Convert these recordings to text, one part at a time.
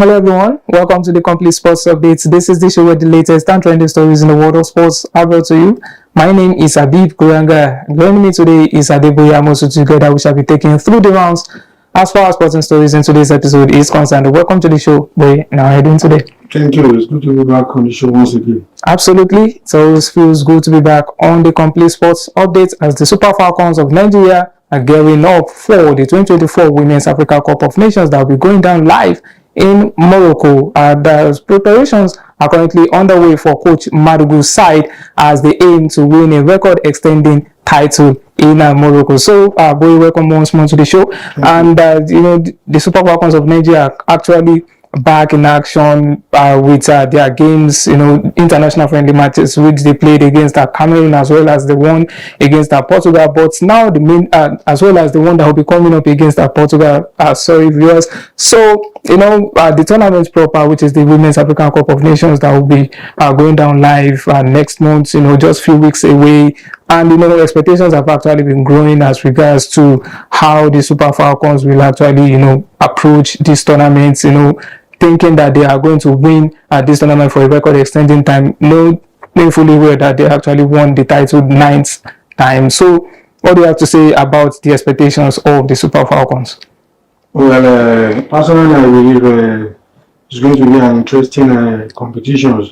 Hello everyone, welcome to the Complete Sports Updates. This is the show where the latest and trending stories in the world of sports are brought to you. My name is Abib Kuranga. Joining me today is Adeboye Amosu. Together we shall be taking through the rounds as far as sporting stories in today's episode is concerned. Welcome to the show, boy. Now, how are you doing today? Thank you. It's good to be back on the show once again. Absolutely. It always feels good to be back on the Complete Sports Updates as the Super Falcons of Nigeria are gearing up for the 2024 Women's Africa Cup of Nations that will be going down live in Morocco. The preparations are currently underway for Coach Madugu's side as they aim to win a record-extending title in Morocco. So, boy, welcome once more to the show. And the Super Falcons of Nigeria are actually back in action with their games, international friendly matches which they played against Cameroon as well as the one against Portugal. But now the main as well as the one that will be coming up against Portugal. Viewers. So the tournament proper, which is the Women's African Cup of Nations, that will be going down live next month. Just a few weeks away. And expectations have actually been growing as regards to how the Super Falcons will actually approach these tournaments. Thinking that they are going to win at this tournament for a record extending time, knowing fully well that they actually won the title 9th time. So, what do you have to say about the expectations of the Super Falcons? Well, personally, I believe it's going to be an interesting competition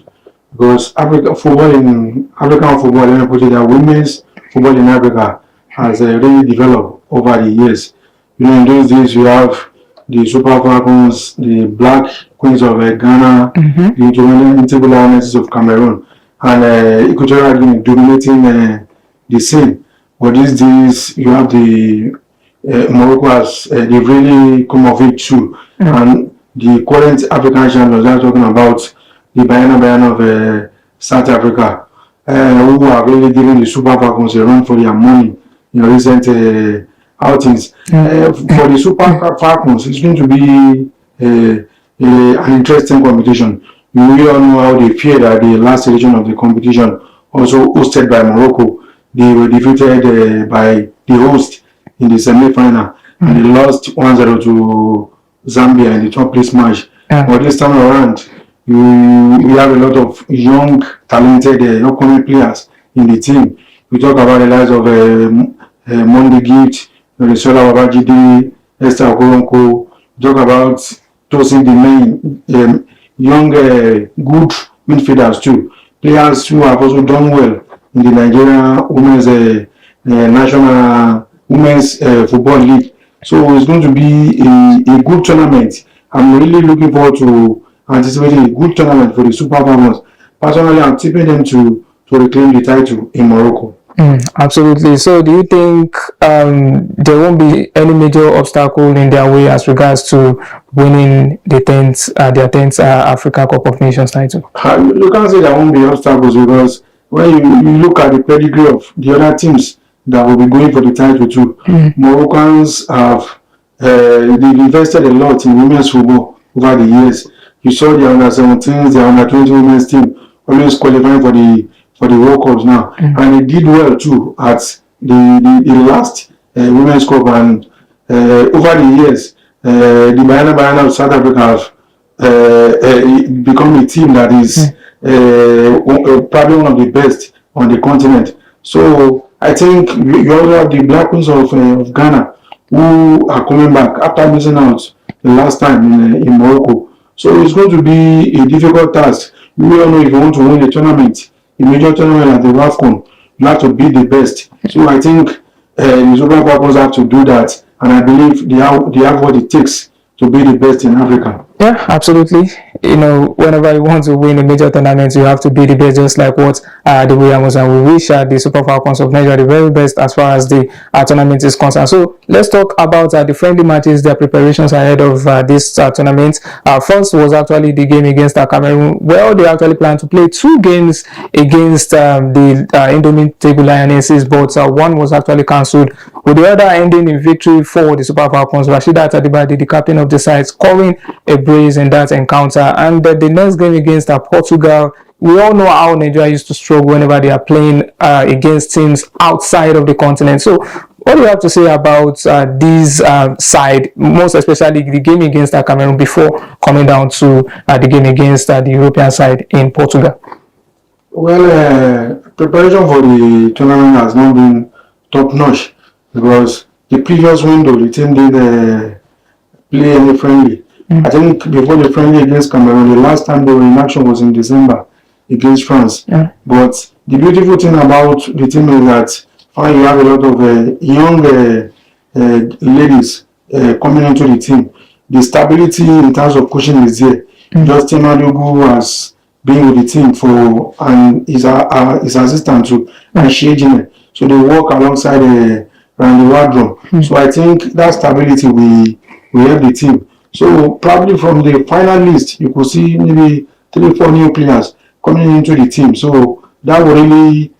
because African football, let me put it that women's football in Africa has really developed over the years. In those days, you have the Super Falcons, the Black Queens of Ghana, the Invincible Lionesses of Cameroon, and Equatorial Guinea dominating the scene. But these days, you have the Morocco has they've really come of it too, and the current African champions are talking about the Bayana of South Africa, who are really giving the Super Falcons a run for their money in recent outings. For the Super Falcons, it's going to be an interesting competition. We all know how they fared at the last edition of the competition, also hosted by Morocco. They were defeated by the host in the semi-final, and they lost 1-0 to Zambia in the top place match. But this time around, we have a lot of young, talented, upcoming players in the team. We talk about the likes of Monday Gift, Risola Babajide, Esther Okoronko. Talk about Tosin the main young, good midfielders too. Players who have also done well in the Nigeria Women's National Women's Football League. So it's going to be a good tournament. I'm really looking forward to anticipating a good tournament for the Super Falcons. Personally, I'm tipping them to reclaim the title in Morocco. Absolutely. So do you think there won't be any major obstacle in their way as regards to winning their 10th Africa Cup of Nations title? You can't say there won't be obstacles because when you look at the pedigree of the other teams that will be going for the title too, Moroccans have they've invested a lot in women's football over the years. You saw the under-17s, the under-20 women's team always qualifying for the World Cups now, and they did well too at the last Women's Cup, and over the years, the Bayana of South Africa have become a team that is probably one of the best on the continent. So I think you also have the Black Queens of Ghana who are coming back after missing out the last time in Morocco. So it's going to be a difficult task. You all know if you want to win the tournament, a major tournament like the WAFCON, you have to be the best. So I think the Super Falcons have to do that, and I believe they have what it takes to be the best in Africa. Yeah, absolutely. Whenever you want to win a major tournament, you have to be the best, just like what the Williams, and we wish the Super Falcons of Nigeria the very best as far as the tournament is concerned. So let's talk about the friendly matches, their preparations ahead of this tournament. First was actually the game against Cameroon. Well, they actually plan to play 2 games against the Indomitable Lionesses, but one was actually cancelled, with the other ending in victory for the Super Falcons. Rashida Tadibadi, the captain of the side, scoring a brace in that encounter. And the next game against Portugal, we all know how Nigeria used to struggle whenever they are playing against teams outside of the continent. So What do you have to say about this side, most especially the game against Cameroon before coming down to the game against the European side in Portugal? Well, preparation for the tournament has not been top-notch because the previous window, the team did play any friendly. I think before the friendly against Cameroon, the last time they were in action was in December against France. But the beautiful thing about the team is that you have a lot of young ladies coming into the team. The stability in terms of coaching is there. Justin Madugu has been with the team for and his assistant to Ashejine. So they work alongside Randy Waldrum. So I think that stability will help the team. So probably from the final list, you could see maybe 3-4 new players coming into the team. So that will really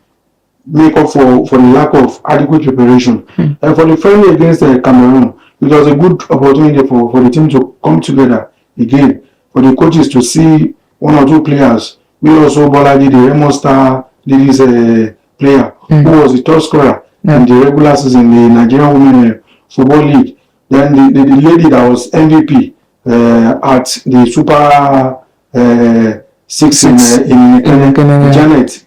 make up for the lack of adequate preparation. And for the friendly against Cameroon, it was a good opportunity for the team to come together again, for the coaches to see one or two players. We also Bolaji, the Remo Star ladies player, who was the top scorer in the regular season, the Nigerian Women Football League. Then the lady that was MVP at the Super 6 in Janet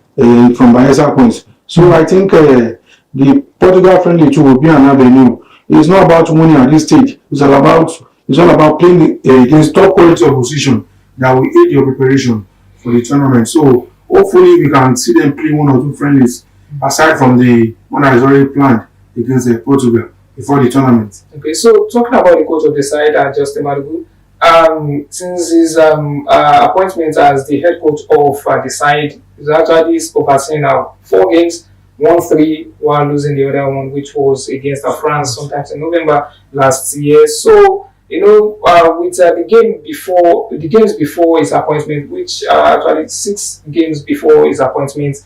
from Bayelsa Queens. So I think the Portugal friendly too will be an avenue. It's not about winning at this stage. It's all about playing against top quality opposition that will aid your preparation for the tournament. So hopefully we can see them play one or two friendlies aside from the one that is already planned against Portugal before the tournament. Okay, so talking about the coach of the side, Justin Madugu, since his appointment as the head coach of the side, he's actually overseeing 4 games, won 3 while losing the other one, which was against France sometimes in November last year. So, with the games before his appointment, which actually 6 games before his appointment,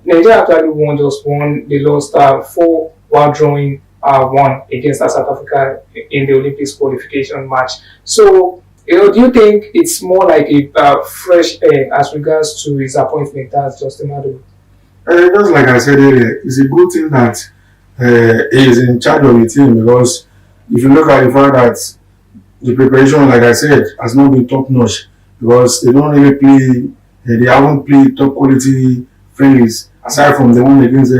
Nigeria actually won just 1. They lost 4 while drawing 1 against South Africa in the Olympics qualification match. So, do you think it's more like a fresh air as regards to his appointment as Justin Madugu? Just like I said earlier, it's a good thing that he is in charge of the team, because if you look at the fact that the preparation, like I said, has not been top notch, because they don't really play, they haven't played top quality friendlies aside from the one against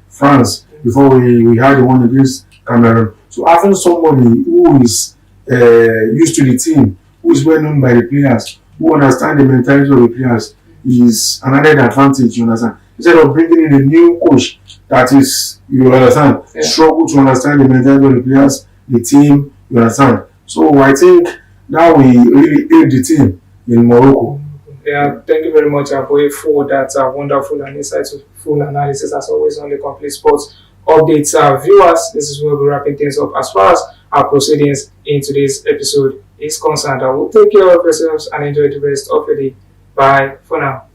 France before we had the one against Cameroon. So having somebody who is used to the team, who is well known by the players, who understand the mentality of the players, is an added advantage, you understand? Instead of bringing in a new coach that is, you understand, struggle to understand the mentality of the players, the team, you understand? So I think that will really aid the team in Morocco. Yeah, thank you very much, Aboy, for that wonderful and insightful analysis, as always, on the Complete Sports Updates. Viewers, this is where we're wrapping things up as far as our proceedings in today's episode is concerned. I will take care of yourselves and enjoy the rest of your day. Bye for now.